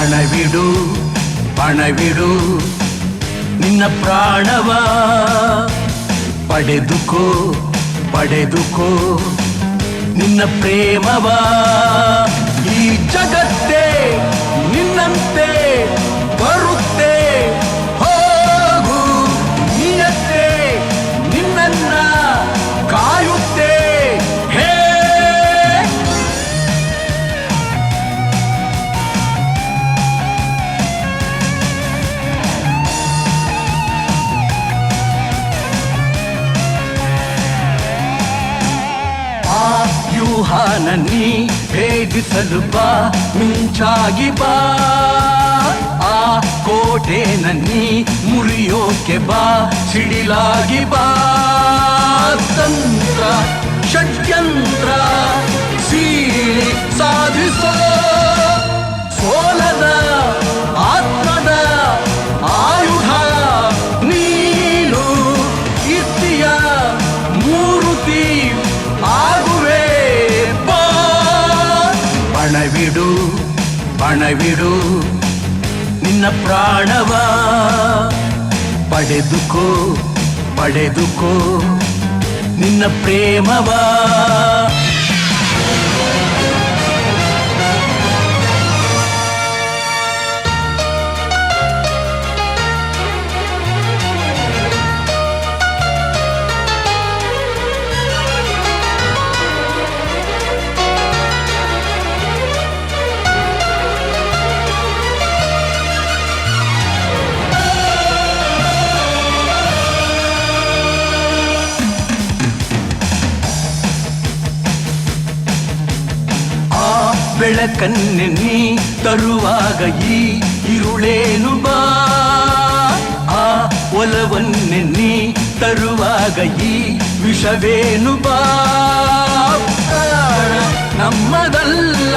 ಪಣವಿಡು ಪಣವಿಡು ನಿನ್ನ ಪ್ರಾಣವ ಪಡೆದುಕೋ ಪಡೆದುಕೋ ನಿನ್ನ ಪ್ರೇಮವ ಈ ಜಗತ್ತೇ ನಿನ್ನಂತೆ ಬರುತ್ತೆ ಹೋಗು ನಿಯತ್ತೆ ನಿನ್ನನ್ನ ಕಾಯುತ್ತೆ ಹೇ ವ್ಯೂಹಾನನಿ ಭೇದಿಸಲು ಬಾ ಮಿಂಚಾಗಿ ಬಾ ಆ ಕೋಟೆನನ್ನಿ ಮುರಿಯೋಕೆ ಬಾ ಸಿಡಿಲಾಗಿ ಬಾ ತಂತ್ರ ಷಡ್ಯಂತ್ರ ಸೀಳಿ ಸಾಧಿಸೋ ಸೋಲದ ಆತ್ಮದ ಆಯುಧ ನೀನು ಕೀರ್ತಿಯ ಮೂರುತಿ ಆಗುವೆ ಬಾ ಪಣವಿಡು ಪಣವಿಡು ನಿನ್ನ ಪ್ರಾಣವ ಪಡೆದುಕೋ ಪಡೆದುಕೋ ನಿನ್ನ ಪ್ರೇಮವ ಬೆಳಕನ್ನೆ ನೀ ತರುವಾಗ ಈ ಇರುಳೇನು ಬಾ ಆ ಒಲವನ್ನೆ ನೀ ತರುವಾಗ ಈ ವಿಷವೇನು ಬಾ ಪ್ರಾಣ ನಮ್ಮದಲ್ಲ